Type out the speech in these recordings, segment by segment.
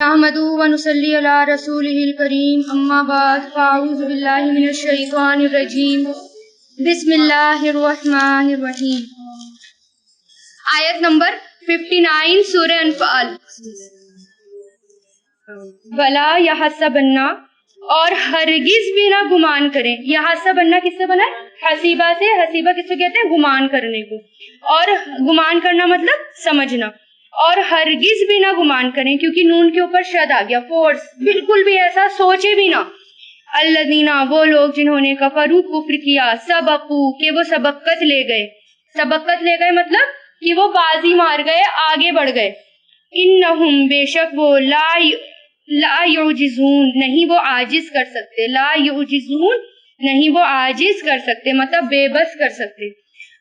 نحمدہ و نصلی علی رسولہ الکریم اما بعد فاعوذ باللہ من الشیطان الرجیم بسم اللہ الرحمن الرحیم۔ آیت نمبر 59 سورہ انفال۔ ولا یحسبن، اور ہرگز بھی نہ گمان کریں۔ یحسبن کس سے بنا ہے؟ حسیبہ سے۔ حسیبہ کس سے کہتے ہیں؟ گمان کرنے کو۔ اور گمان کرنا مطلب سمجھنا۔ اور ہرگز بھی نہ گمان کریں، کیونکہ نون کے اوپر شد آ گیا، فورس، بالکل بھی ایسا سوچے بھی نہ۔ الذین، وہ لوگ جنہوں نے کفروا، کفر کیا، سبقوا، کہ وہ سبقت لے گئے۔ سبقت لے گئے مطلب کہ وہ بازی مار گئے، آگے بڑھ گئے۔ انہم، بے شک وہ، لا یعجزون، نہیں وہ عاجز کر سکتے۔ لا یعجزون، نہیں وہ عاجز کر سکتے، مطلب بے بس کر سکتے۔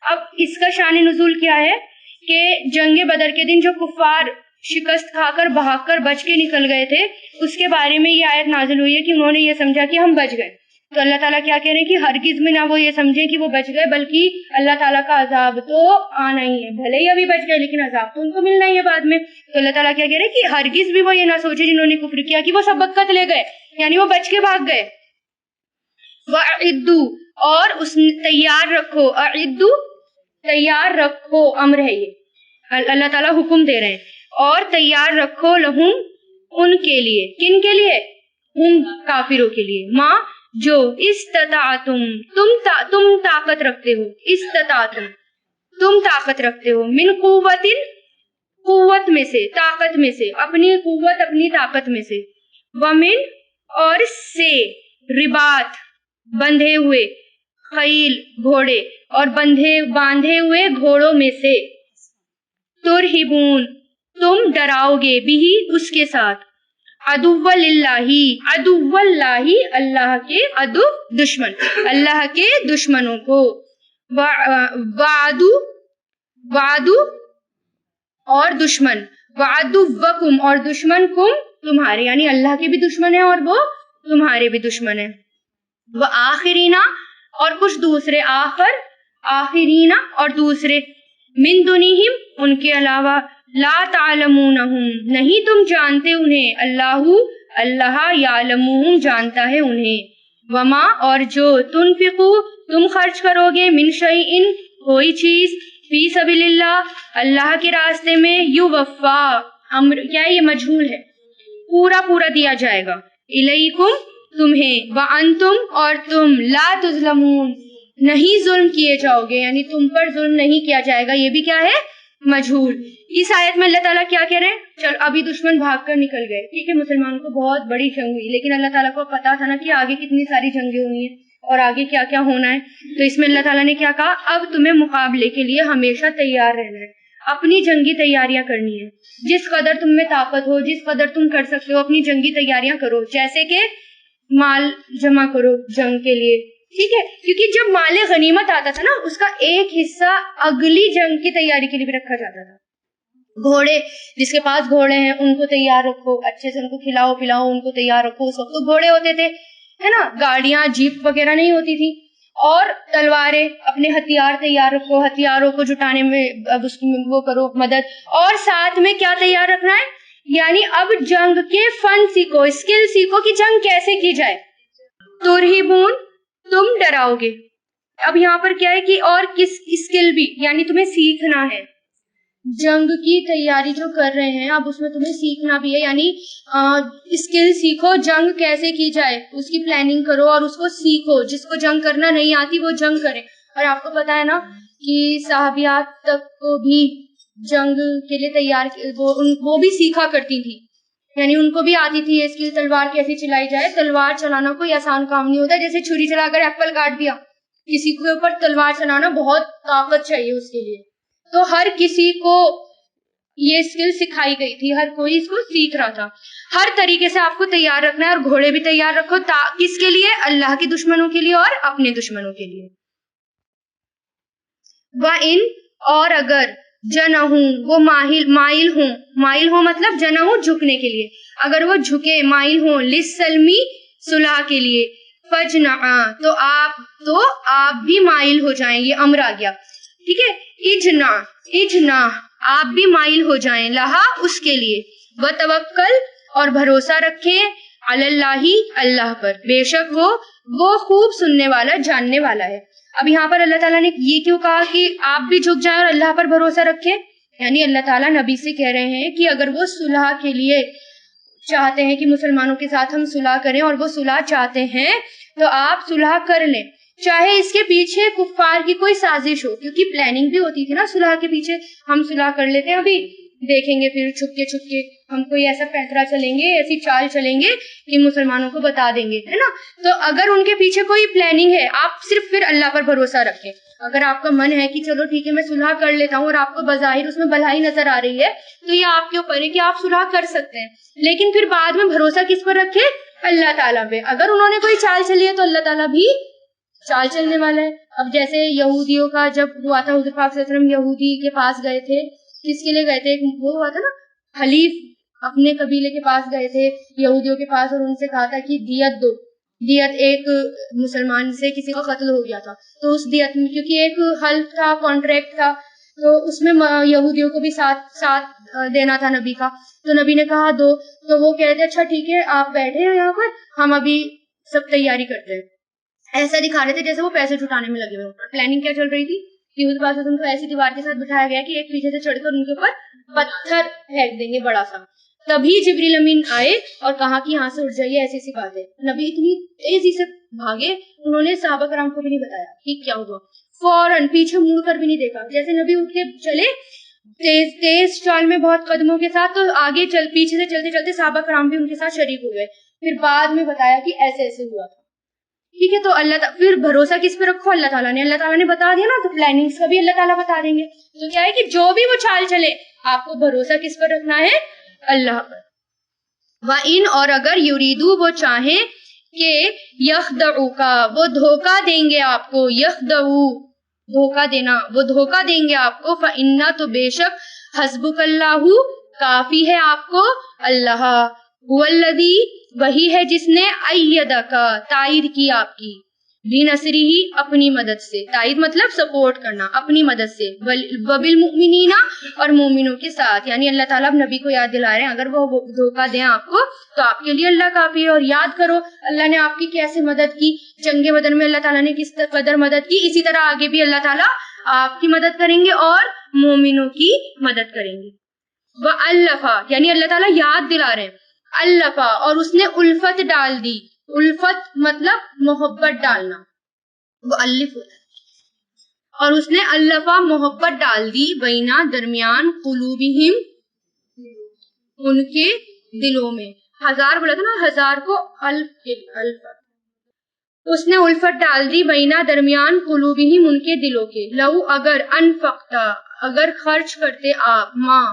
اب اس کا شان نزول کیا ہے کہ جنگ بدر کے دن جو کفار شکست کھا کر بھاگ کر بچ کے نکل گئے تھے، اس کے بارے میں یہ آیت نازل ہوئی ہے کہ انہوں نے یہ سمجھا کہ ہم بچ گئے۔ تو اللہ تعالیٰ کیا کہہ رہے ہیں کہ ہرگز میں نہ وہ یہ سمجھے کہ وہ بچ گئے، بلکہ اللہ تعالیٰ کا عذاب تو آنا ہی ہے۔ بھلے ہی ابھی بچ گئے لیکن عذاب تو ان کو ملنا ہی ہے بعد میں۔ تو اللہ تعالیٰ کیا کہہ رہے ہیں کہ ہرگز بھی وہ یہ نہ سوچے جنہوں نے کفر کیا کہ وہ سبقت لے گئے، یعنی وہ بچ کے بھاگ گئے۔ وَأَعِدُّوا، اور اس تیار رکھو، اعدو تیار رکھو، امر ہے یہ، اللہ تعالیٰ حکم دے رہے ہیں۔ اور تیار رکھو لہم، ان کے لیے، کن کے لیے؟ ان کافروں کے لیے، ماں جو استطاعتم، تم طاقت رکھتے ہو، استطاعتم تم طاقت رکھتے ہو، من قوت، قوت میں سے، طاقت میں سے، اپنی قوت اپنی طاقت میں سے، ومن، اور سے، رباط بندھے ہوئے، خیل گھوڑے، اور باندھے ہوئے گھوڑوں میں سے، ترہبون تم ڈراؤ گے، بھی اس کے ساتھ، عدو للہ، عدو اللہ، اللہ کے عدو دشمن، اللہ کے دشمنوں کو، وعدو اور دشمن، وعدوکم اور دشمن کم تمہارے، یعنی اللہ کے بھی دشمن ہیں اور وہ تمہارے بھی دشمن ہیں، وآخرینا اور کچھ دوسرے، آخرینا اور دوسرے، من دونہم ان کے علاوہ، لا تعلمونہم نہیں تم جانتے انہیں، اللہ یعلمہم جانتا ہے انہیں، وما اور جو، تنفقو تم خرچ کرو گے، من شیئن کوئی چیز، فی سبیل اللہ اللہ کے راستے میں، یوفا امر کیا یہ مجہول ہے، پورا دیا جائے گا، الیکم تمہیں، وانتم اور تم، لا تظلمون نہیں ظلم کیے جاؤ گے، یعنی تم پر ظلم نہیں کیا جائے گا، یہ بھی کیا ہے؟ مجہول۔ اس آیت میں اللہ تعالیٰ کیا کہہ رہے ہیں؟ چل ابھی دشمن بھاگ کر نکل گئے، ٹھیک ہے، مسلمانوں کو بہت بڑی جنگ ہوئی، لیکن اللہ تعالیٰ کو پتا تھا نا کہ آگے کتنی ساری جنگیں ہوئی ہیں اور آگے کیا کیا ہونا ہے، تو اس میں اللہ تعالیٰ نے کیا کہا؟ اب تمہیں مقابلے کے لیے ہمیشہ تیار رہنا ہے، اپنی جنگی تیاریاں کرنی ہے، جس قدر تم میں طاقت ہو، جس قدر تم کر سکتے ہو، اپنی جنگی تیاریاں کرو، جیسے کہ مال جمع کرو جنگ کے لیے، ٹھیک ہے، کیونکہ جب مال غنیمت آتا تھا نا، اس کا ایک حصہ اگلی جنگ کی تیاری کے لیے بھی رکھا جاتا تھا۔ گھوڑے، جس کے پاس گھوڑے ہیں ان کو تیار رکھو، اچھے سے ان کو کھلاؤ پلاؤ، ان کو تیار رکھو، اس وقت تو گھوڑے ہوتے تھے، ہے نا، گاڑیاں جیپ وغیرہ نہیں ہوتی تھی، اور تلواریں، اپنے ہتھیار تیار رکھو، ہتھیاروں کو جٹانے میں اب اس کی وہ کرو مدد، اور ساتھ میں کیا تیار رکھنا ہے؟ یعنی اب جنگ کے فن سیکھو، اسکل سیکھو کہ جنگ کیسے کی جائے، ترہبون تم ڈراؤ گے۔ اب یہاں پر کیا ہے کہ اور کس اسکل بھی، یعنی تمہیں سیکھنا ہے، جنگ کی تیاری جو کر رہے ہیں اب اس میں تمہیں سیکھنا بھی ہے، یعنی اسکل سیکھو، جنگ کیسے کی جائے اس کی پلاننگ کرو اور اس کو سیکھو، جس کو جنگ کرنا نہیں آتی وہ جنگ کرے۔ اور آپ کو پتا ہے نا کہ صحابیات تک کو بھی جنگ کے لیے تیار، وہ بھی سیکھا کرتی تھی، یعنی ان کو بھی آتی تھی اس کی تلوار کیسے چلائی جائے۔ تلوار چلانا کوئی آسان کام نہیں ہوتا، جیسے چھری چلا کر ایپل کاٹ دیا، کسی کے اوپر تلوار چلانا بہت طاقت چاہیے اس کے لیے، تو ہر کسی کو یہ اسکل سکھائی گئی تھی، ہر کوئی اس کو سیکھ رہا تھا۔ ہر طریقے سے آپ کو تیار رکھنا ہے، اور گھوڑے بھی تیار رکھو، کس کے لیے؟ اللہ کے دشمنوں کے لیے اور اپنے دشمنوں کے لیے۔ وَإِن اور اگر، جنہوں وہ مائل ہوں مطلب جنہوں جھکنے کے لیے، اگر وہ جھکے مائل ہوں، للسلمی صلح کے لیے، فجنع تو آپ بھی مائل ہو جائیں، یہ امر آ گیا، ٹھیک ہے، اجنا آپ بھی مائل ہو جائیں، لہا اس کے لیے، وتوکل اور بھروسہ رکھے اللہ اللہ پر، بے شک وہ خوب سننے والا جاننے والا ہے. اب یہاں پر اللہ تعالیٰ نے یہ کیوں کہا کہ آپ بھی جھک جائیں اور اللہ پر بھروسہ رکھیں؟ یعنی اللہ تعالیٰ نبی سے کہہ رہے ہیں کہ اگر وہ صلح کے لیے چاہتے ہیں کہ مسلمانوں کے ساتھ ہم صلح کریں اور وہ صلح چاہتے ہیں تو آپ صلح کر لیں، چاہے اس کے پیچھے کفار کی کوئی سازش ہو، کیونکہ پلاننگ بھی ہوتی تھی نا صلح کے پیچھے. ہم صلح کر لیتے ہیں، ابھی دیکھیں گے پھر چھپ کے ہم کوئی ایسا پیترا چلیں گے، ایسی چال چلیں گے کہ مسلمانوں کو بتا دیں گے، ہے نا. تو اگر ان کے پیچھے کوئی پلاننگ ہے، آپ صرف پھر اللہ پر بھروسہ رکھیں. اگر آپ کا من ہے کہ چلو ٹھیک ہے میں صلح کر لیتا ہوں اور آپ کو بظاہر اس میں بھلائی نظر آ رہی ہے تو یہ آپ کے اوپر ہے کہ آپ صلح کر سکتے ہیں، لیکن پھر بعد میں بھروسہ کس پر رکھے؟ اللہ تعالیٰ پہ. اگر انہوں نے کوئی چال چلی ہے تو اللہ تعالیٰ بھی چال چلنے والا ہے. اب جیسے یہودیوں کا جب ہوا تھا، حضور پاک صلی اللہ علیہ وسلم یہودی کے پاس گئے تھے، کس کے لیے گئے تھے؟ وہ ہوا تھا نا حلیف، اپنے قبیلے کے پاس گئے تھے یہودیوں کے پاس اور ان سے کہا تھا کہ دیت دو. دیت ایک مسلمان سے کسی کا قتل ہو گیا تھا تو اس دیت میں، کیونکہ ایک حلف تھا، کانٹریکٹ تھا، تو اس میں یہودیوں کو بھی ساتھ دینا تھا نبی کا. تو نبی نے کہا دو، تو وہ کہتے اچھا ٹھیک ہے آپ بیٹھے ہیں یہاں پر، ہم ابھی سب تیاری کرتے ہیں. ایسا دکھا رہے تھے جیسے وہ پیسے جٹانے میں لگے ہوئے. پلاننگ کیا چل رہی تھی کہ اس بات سے ان کو ایسی دیوار کے ساتھ بٹھایا گیا کہ ایک پیچھے سے چڑھ کر ان کے اوپر پتھر پھینک دیں گے بڑا سا. تبھی جبریل امین آئے اور کہا کہ یہاں سے اٹھ جائیے، ایسی ایسی بات ہے. نبی اتنی تیزی سے بھاگے، انہوں نے صحابہ کرام کو بھی نہیں بتایا کہ کیا ہوا، فوراً پیچھے مڑ کر بھی نہیں دیکھا. جیسے نبی اٹھ کے چلے تیز چال میں بہت قدموں کے ساتھ، تو آگے پیچھے سے چلتے چلتے صحابہ کرام بھی ان کے ساتھ شریک ہو گئے. پھر بعد میں بتایا کہ ایسے ایسے ہوا تھا. ٹھیک ہے، تو اللہ پھر بھروسہ کس پہ رکھو؟ اللہ تعالیٰ نے. اللہ تعالیٰ نے بتا دیا نا، تو پلاننگز کا بھی اللہ تعالیٰ بتا دیں گے. تو کیا ہے کہ جو بھی وہ چال چلے آپ کو بھروسہ کس پر رکھنا ہے؟ اللہ پر. وَإِنْ اور اگر یریدو وہ چاہیں کہ یخدعوکا وہ دھوکہ دیں گے آپ کو، یخدعو دھوکہ دینا، وہ دھوکہ دیں گے آپ کو، فَإِنَّا تو بے شک حسبک اللہ کافی ہے آپ کو اللہ، والذی وہی ہے جس نے ایدکا تائید کی آپ کی، بنصرہ اپنی مدد سے. تائید مطلب سپورٹ کرنا اپنی مدد سے، وبالمؤمنین اور مومنوں کے ساتھ. یعنی اللہ تعالیٰ اب نبی کو یاد دلا رہے ہیں اگر وہ دھوکہ دیں آپ کو تو آپ کے لیے اللہ کافی ہے. اور یاد کرو اللہ نے آپ کی کیسے مدد کی، جنگ بدر میں اللہ تعالیٰ نے کس قدر مدد کی، اسی طرح آگے بھی اللہ تعالیٰ آپ کی مدد کریں گے اور مومنوں کی مدد کریں گے. وَأَلَّفَ یعنی اللہ تعالیٰ یاد دلا رہے ہیں، الفا اور اس نے الفت ڈال دی. الفت مطلب محبت ڈالنا، وہ الف ہوتا ہے. اور اس نے الفا محبت ڈال دی، بینا درمیان، قلوبہم ان کے دلوں میں. ہزار بولا تھا نا، ہزار کو الف، اس نے الفت ڈال دی بینا درمیان، قلوبہم ان کے دلوں کے. لو اگر انفقتا اگر خرچ کرتے آپ، ماں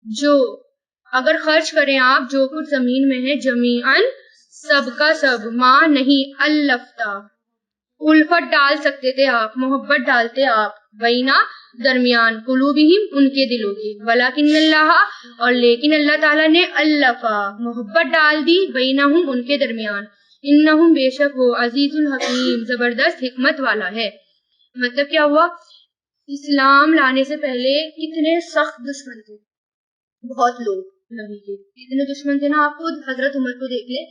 جو اگر خرچ کریں آپ جو کچھ زمین میں ہے، جمیعاً سب کا سب، ماں نہیں الفتا الفت ڈال سکتے تھے آپ، محبت ڈالتے آپ، بینا درمیان، قلوبہم ان کے دلوں کی. ولیکن اللہ اور لیکن اللہ تعالیٰ نے الفا محبت ڈال دی بینہم ان کے درمیان، انہم بے شک وہ عزیز الحکیم زبردست حکمت والا ہے. مطلب کیا ہوا؟ اسلام لانے سے پہلے کتنے سخت دشمن تھے، بہت لوگ نبی کے اتنے دشمن تھے نا. آپ خود حضرت عمر کو دیکھ لیں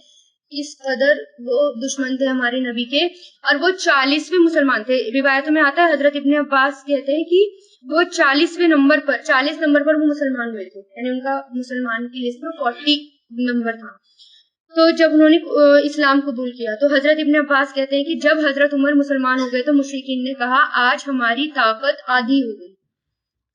کس قدر وہ دشمن تھے ہمارے نبی کے، اور وہ 40ویں مسلمان تھے. روایتوں میں آتا ہے حضرت ابن عباس کہتے ہیں کہ وہ 40 نمبر پر وہ مسلمان ہوئے تھے، یعنی ان کا مسلمان کی لسٹ میں 40 نمبر تھا. تو جب انہوں نے اسلام قبول کیا تو حضرت ابن عباس کہتے ہیں کہ جب حضرت عمر مسلمان ہو گئے تو مشرکین نے کہا آج ہماری طاقت آدھی ہو گئی.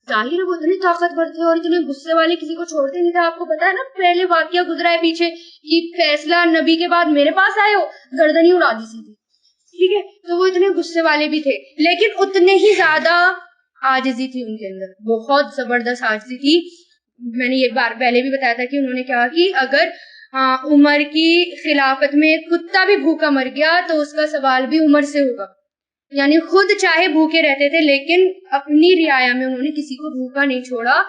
ظاہر ہے وہ اتنے طاقتور تھے اور اتنے غصے والے، کسی کو چھوڑتے نہیں تھے. آپ کو پتا ہے نا پہلے واقعہ گزرا ہے پیچھے کہ فیصلہ نبی کے بعد میرے پاس آئے ہو، گردن ہی اڑا دی سی تھی. ٹھیک ہے، تو وہ اتنے غصے والے بھی تھے لیکن اتنے ہی زیادہ عاجزی تھی ان کے اندر، بہت زبردست عاجزی تھی. میں نے یہ بار پہلے بھی بتایا تھا کہ انہوں نے کہا کہ اگر عمر کی خلافت میں کتا بھی بھوکا مر گیا تو اس کا سوال بھی عمر سے ہوگا. یعنی خود چاہے بھوکے رہتے تھے لیکن اپنی رعایا میں انہوں نے کسی کو بھوکا نہیں چھوڑا.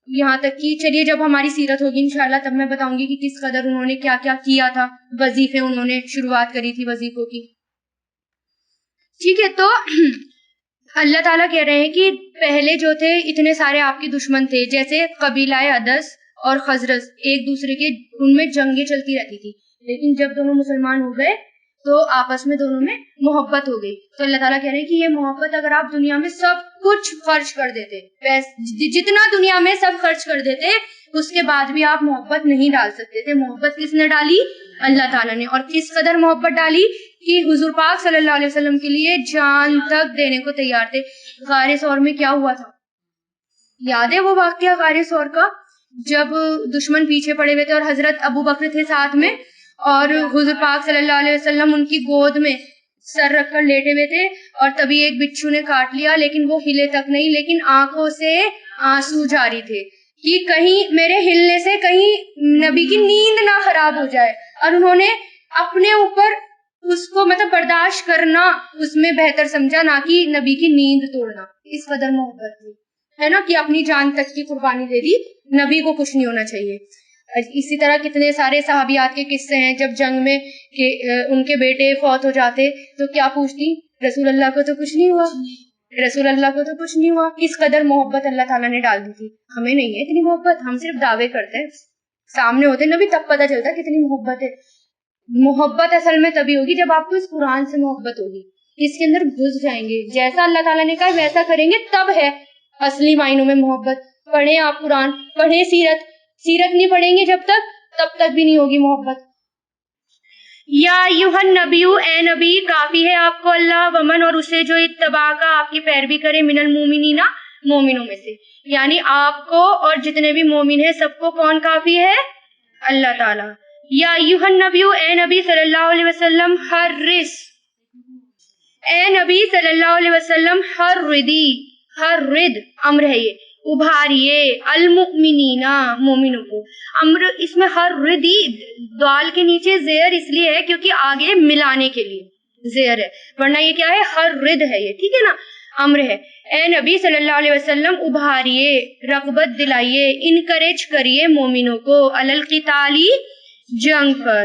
یہاں تک کہ چلیے جب ہماری سیرت ہوگی انشاءاللہ تب میں بتاؤں گی کہ کس قدر انہوں نے کیا کیا کیا تھا، وظیفے انہوں نے شروعات کری تھی وظیفوں کی. ٹھیک ہے، تو اللہ تعالیٰ کہہ رہے ہیں کہ پہلے جو تھے اتنے سارے آپ کے دشمن تھے، جیسے قبیلہ عدس اور خزرج ایک دوسرے کے ان میں جنگیں چلتی رہتی تھی، لیکن جب دونوں مسلمان ہو گئے تو آپس میں دونوں میں محبت ہو گئی. تو اللہ تعالیٰ کہہ رہے ہیں کہ یہ محبت اگر آپ دنیا میں سب کچھ خرچ کر دیتے، جتنا دنیا میں سب خرچ کر دیتے، اس کے بعد بھی آپ محبت نہیں ڈال سکتے تھے. محبت کس نے ڈالی؟ اللہ تعالیٰ نے. اور کس قدر محبت ڈالی کہ حضور پاک صلی اللہ علیہ وسلم کے لیے جان تک دینے کو تیار تھے. غار ثور میں کیا ہوا تھا؟ یاد ہے وہ واقعہ غار ثور کا، جب دشمن پیچھے پڑے ہوئے تھے اور حضرت ابو بکر تھے ساتھ میں، اور حضور پاک صلی اللہ علیہ وسلم ان کی گود میں سر رکھ کر لیٹے ہوئے تھے، اور تبھی ایک بچھو نے کاٹ لیا، لیکن وہ ہلے تک نہیں، لیکن آنکھوں سے آنسو جاری تھے کہ کہیں میرے ہلنے سے کہیں نبی کی نیند نہ خراب ہو جائے. اور انہوں نے اپنے اوپر اس کو برداشت کرنا اس میں بہتر سمجھا، نہ کہ نبی کی نیند توڑنا. اس قدر محبت تھی، ہے نا، کہ اپنی جان تک کی قربانی دے دی. نبی کو کچھ نہیں ہونا چاہیے. اسی طرح کتنے سارے صحابیات کے قصے ہیں، جب جنگ میں کہ ان کے بیٹے فوت ہو جاتے تو کیا پوچھتی؟ رسول اللہ کو تو کچھ نہیں ہوا، رسول اللہ کو تو کچھ نہیں ہوا. کس قدر محبت اللہ تعالیٰ نے ڈال دی تھی. ہمیں نہیں ہے اتنی محبت، ہم صرف دعوے کرتے ہیں، سامنے ہوتے نبی تب پتہ چلتا کتنی محبت ہے. محبت اصل میں تبھی ہوگی جب آپ کو اس قرآن سے محبت ہوگی، اس کے اندر گھس جائیں گے، جیسا اللہ تعالیٰ نے کہا ویسا کریں گے، تب ہے اصلی معنوں میں محبت. پڑھیں آپ قرآن، پڑھیں سیرت نہیں پڑھیں گے جب تک، تب تک بھی نہیں ہوگی محبت. یا ایھا النبی، اے نبی کافی ہے آپ کو اللہ، ومن اور اسے جو اتباع کا آپ کی پیروی کرے، من المومنین مومنوں میں سے، یعنی آپ کو اور جتنے بھی مومن ہیں سب کو کون کافی ہے؟ اللہ تعالیٰ. یا ایھا النبی، اے نبی صلی اللہ علیہ وسلم، حرص، اے نبی صلی اللہ علیہ وسلم، حرد امر ہے، یہ ابھاریے، المؤمنین مومنوں کو. امر اس میں حردی دال کے نیچے زیر اس لیے ہے کیونکہ آگے ملانے کے لیے زیر ہے، ورنہ یہ کیا ہے؟ حرد ہے یہ، ٹھیک ہے نا، امر ہے. اے نبی صلی اللہ علیہ وسلم ابھاریے، رغبت دلائیے، انکریج کریے مومنوں کو، علی القتال جنگ پر.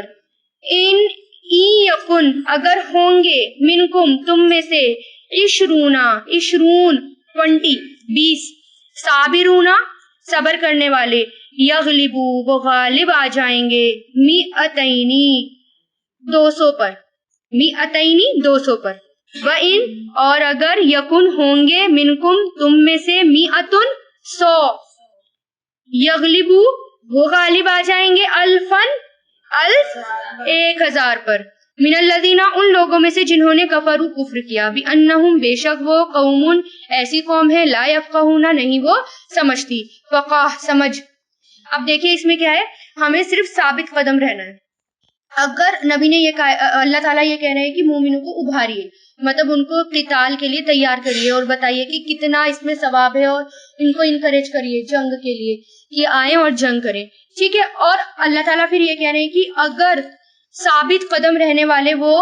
یکن اگر ہوں گے، منکم تم میں سے، عشرون 20 صابرون صبر کرنے والے، یغلبو وہ غالب آ جائیں گے، 200 پر، 200 پر. وَإِنْ اور اگر یکن ہوں گے، منکم تم میں سے، 100 یغلبو وہ غالب آ جائیں گے، الف 1000 پر. من الذین ان لوگوں میں سے جنہوں نے کفروا کفر کیا، بأنہم بے شک وہ، قوم ایسی قوم ہے، لا یفقہون نہیں وہ سمجھتی. فقاہ سمجھ. اب دیکھیں اس میں کیا ہے، ہمیں صرف ثابت قدم رہنا ہے. اگر نبی نے یہ کہا، اللہ تعالیٰ یہ کہہ رہے ہیں کہ مومنوں کو ابھاریے، مطلب ان کو قتال کے لیے تیار کریے اور بتائیے کہ کتنا اس میں ثواب ہے، اور ان کو انکریج کریے جنگ کے لیے کہ آئیں اور جنگ کریں، ٹھیک ہے. اور اللہ تعالیٰ پھر یہ کہہ رہے ہیں کہ اگر ثابت قدم رہنے والے وہ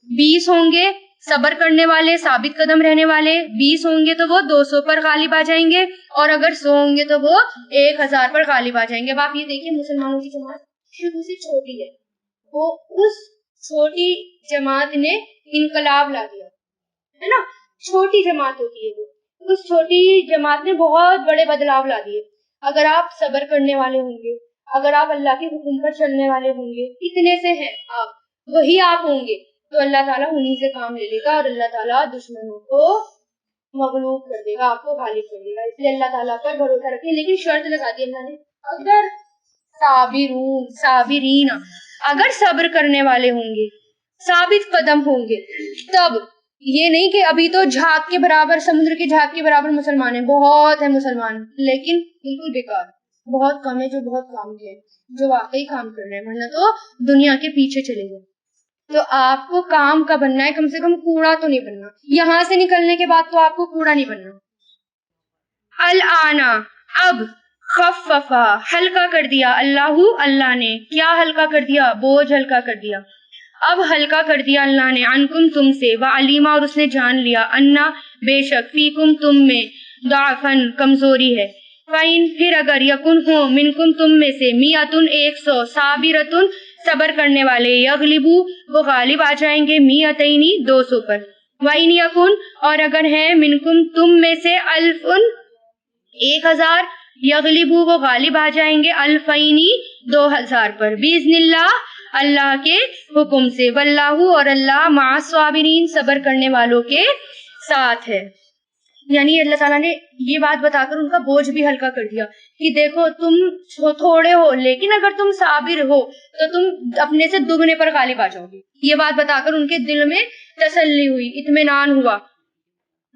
20 ہوں گے، صبر کرنے والے ثابت قدم رہنے والے 20 ہوں گے تو وہ 200 پر غالب آ جائیں گے، اور اگر 100 ہوں گے تو وہ 1000 پر غالب آ جائیں گے. اب آپ یہ دیکھیں، مسلمانوں کی جماعت شروع سے چھوٹی ہے، وہ اس چھوٹی جماعت نے انقلاب لا دیا، ہے نا. چھوٹی جماعت ہوتی ہے وہ، اس چھوٹی جماعت نے بہت بڑے بدلاؤ لا دیے. اگر آپ صبر کرنے والے ہوں گے، اگر آپ اللہ کے حکم پر چلنے والے ہوں گے، اتنے سے ہیں آپ، وہی آپ ہوں گے، تو اللہ تعالیٰ انہی سے کام لے لے گا، اور اللہ تعالیٰ دشمنوں کو مغلوب کر دے گا، آپ کو غالب کر دے گا. اس لیے اللہ تعالیٰ پر بھروسہ رکھیں. لیکن شرط لگا دی اللہ نے، اگر صابرین، اگر صبر کرنے والے ہوں گے، ثابت قدم ہوں گے، تب. یہ نہیں کہ ابھی تو جھاگ کے برابر، سمندر کے جھاگ کے برابر مسلمان ہیں، بہت ہیں مسلمان، لیکن بالکل بیکار، بہت کم ہے جو بہت کام کے ہیں، جو واقعی کام کر رہے ہیں، ورنہ تو دنیا کے پیچھے چلے گئے. تو آپ کو کام کا بننا ہے، کم سے کم کوڑا تو نہیں بننا. یہاں سے نکلنے کے بعد تو آپ کو کوڑا نہیں بننا. الآن اب، خففا ہلکا کر دیا، اللہ نے کیا ہلکا کر دیا؟ بوجھ ہلکا کر دیا. اب ہلکا کر دیا اللہ نے، عنکم تم سے، وعلیما اور اس نے جان لیا، انا بے شک، فیکم تم میں، ضعفن کمزوری ہے. فَإِن پھر اگر، یکن ہو، منکم تم میں سے، 100 صابرتن صبر کرنے والے، یغلبو وہ غالب آ جائیں گے، 200 پر. وَإِن یکن اور اگر ہیں، منکم تم میں سے، 1000 یغلبو وہ غالب آ جائیں گے، الفینی 2000 پر، باذن اللہ اللہ کے حکم سے، واللہ اور اللہ مع الصابرین صبر کرنے والوں کے ساتھ ہے. یعنی اللہ تعالیٰ نے یہ بات بتا کر ان کا بوجھ بھی ہلکا کر دیا کہ دیکھو تم تھوڑے ہو لیکن اگر تم صابر ہو تو تم اپنے سے دگنے پر غالب آ جاؤ گے. یہ بات بتا کر ان کے دل میں تسلی ہوئی، اطمینان ہوا.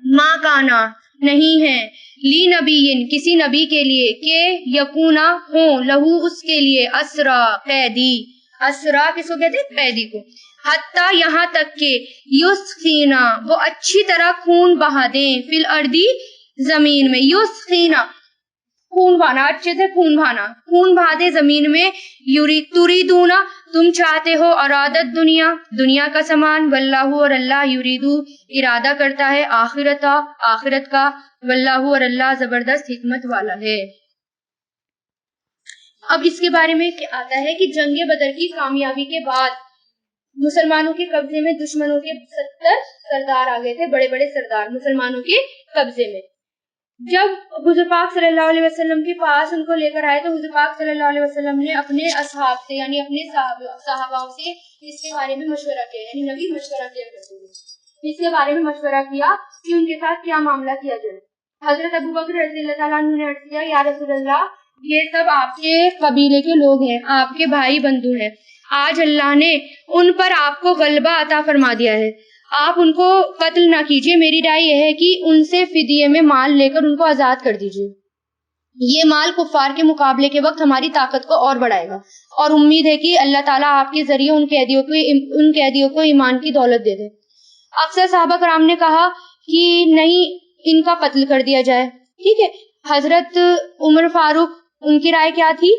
ما کانا نہیں ہے، لی نبی کسی نبی کے لیے، کہ یکونا ہوں، لہو اس کے لیے، اسرا قیدی. اسرا کس کو کہتے ہیں؟ قیدی کو. حتیٰ یہاں تک کہ یسخینا وہ اچھی طرح خون بہا دیں، فی الارضی زمین میں، یسخینا خون بہانا، اچھے سے خون بہا دے زمین میں. تریدونا تم چاہتے ہو، ارادت دنیا دنیا کا سامان، واللہ اور اللہ یریدو ارادہ کرتا ہے، آخرت کا، واللہ اور اللہ زبردست حکمت والا ہے. اب اس کے بارے میں آتا ہے کہ جنگ بدر کی کامیابی کے بعد مسلمانوں کے قبضے میں دشمنوں کے 70 سردار آ گئے تھے، بڑے بڑے سردار مسلمانوں کے قبضے میں. جب حضور پاک صلی اللہ علیہ وسلم کے پاس ان کو لے کر آئے تو حضور پاک صلی اللہ علیہ وسلم نے اپنے اصحاب سے یعنی اپنے صحاباؤں سے اس کے بارے میں مشورہ کیا، یعنی نبی مشورہ کیا کرتے تھے، اس کے بارے میں مشورہ کیا کہ ان کے ساتھ کیا معاملہ کیا جائے. حضرت ابوبکر رضی اللہ تعالیٰ عنہ نے عرض کیا، یا رسول اللہ یہ سب آپ کے قبیلے کے لوگ ہیں، آپ کے بھائی بندو ہیں، آج اللہ نے ان پر آپ کو غلبہ عطا فرما دیا ہے، آپ ان کو قتل نہ کیجیے، میری رائے یہ ہے کہ ان سے فدیے میں مال لے کر ان کو آزاد کر دیجیے. یہ مال کفار کے مقابلے کے وقت ہماری طاقت کو اور بڑھائے گا، اور امید ہے کہ اللہ تعالیٰ آپ کے ذریعے ان قیدیوں کو ایمان کی دولت دے دے. اکثر صحابہ کرام نے کہا کہ نہیں، ان کا قتل کر دیا جائے. ٹھیک ہے. حضرت عمر فاروق ان کی رائے کیا تھی؟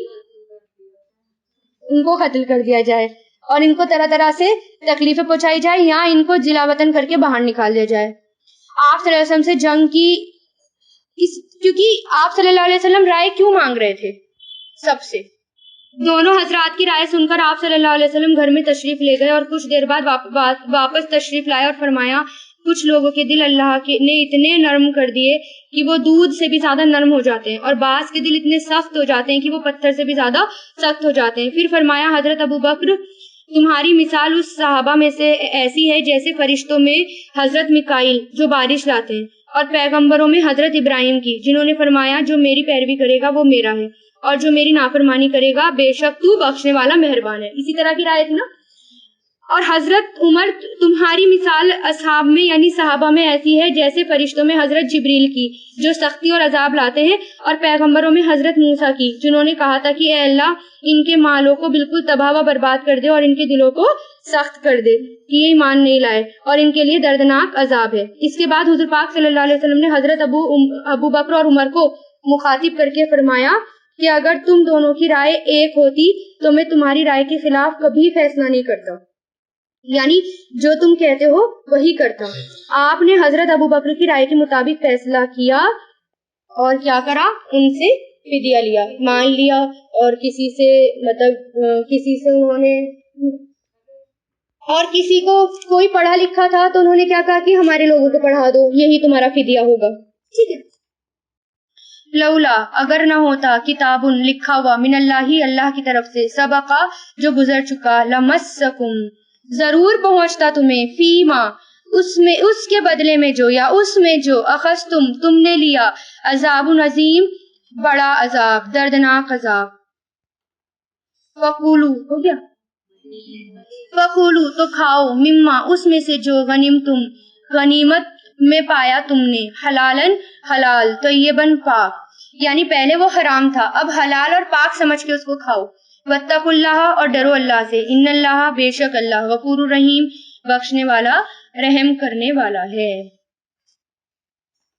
ان کو قتل کر دیا جائے اور ان کو طرح طرح سے تکلیفیں پہنچائی جائے یا ان کو جلا وطن کر کے باہر نکال دیا جائے. آپ صلی اللہ علیہ وسلم سے جنگ کی کیونکہ آپ صلی اللہ علیہ وسلم رائے کیوں مانگ رہے تھے سب سے؟ دونوں حضرات کی رائے سن کر آپ صلی اللہ علیہ وسلم گھر میں تشریف لے گئے اور کچھ دیر بعد واپس تشریف لائے اور فرمایا، کچھ لوگوں کے دل اللہ نے اتنے نرم کر دیے کہ وہ دودھ سے بھی زیادہ نرم ہو جاتے ہیں، اور بعض کے دل اتنے سخت ہو جاتے ہیں کہ وہ پتھر سے بھی زیادہ سخت ہو جاتے ہیں. پھر فرمایا، حضرت ابوبکر تمہاری مثال اس صحابہ میں سے ایسی ہے جیسے فرشتوں میں حضرت میکائیل جو بارش لاتے ہیں، اور پیغمبروں میں حضرت ابراہیم کی جنہوں نے فرمایا جو میری پیروی کرے گا وہ میرا ہے اور جو میری نافرمانی کرے گا بے شک تو بخشنے والا مہربان ہے. اسی طرح کی رائے تھی نا. اور حضرت عمر تمہاری مثال اصحاب میں یعنی صحابہ میں ایسی ہے جیسے فرشتوں میں حضرت جبریل کی جو سختی اور عذاب لاتے ہیں، اور پیغمبروں میں حضرت موسیٰ کی جنہوں نے کہا تھا کہ اے اللہ ان کے مالوں کو بالکل تباہ و برباد کر دے اور ان کے دلوں کو سخت کر دے کہ یہ ایمان نہیں لائے اور ان کے لیے دردناک عذاب ہے. اس کے بعد حضور پاک صلی اللہ علیہ وسلم نے حضرت ابو بکر اور عمر کو مخاطب کر کے فرمایا کہ اگر تم دونوں کی رائے ایک ہوتی تو میں تمہاری رائے کے خلاف کبھی فیصلہ نہیں کرتا، یعنی جو تم کہتے ہو وہی کرتا. آپ نے حضرت ابو بکر کی رائے کے مطابق فیصلہ کیا اور کیا کرا؟ ان سے فدیہ لیا، مان لیا، اور کسی سے انہوں نے، اور کسی کو کوئی پڑھا لکھا تھا تو انہوں نے کیا کہا کہ ہمارے لوگوں کو پڑھا دو، یہی تمہارا فدیہ ہوگا. ٹھیک ہے. لولا اگر نہ ہوتا، کتاب لکھا ہوا، من اللہ اللہ کی طرف سے، سبقہ جو گزر چکا، لمسکم ضرور پہنچتا تمہیں، فیما اس کے بدلے میں جو یا اس میں جو، اخذتم تم نے لیا، عذاب عظیم بڑا عذاب، دردناک عذاب. فقولو ہو گیا، فقولو تو کھاؤ، مما اس میں سے جو، غنیمتم غنیمت میں پایا تم نے، حلالن حلال، طیبن پاک، یعنی پہلے وہ حرام تھا اب حلال اور پاک سمجھ کے اس کو کھاؤ. واتقوا اللہ اور ڈرو اللہ سے، ان اللہ بے شک اللہ غفور الرحیم بخشنے والا رحم کرنے والا ہے.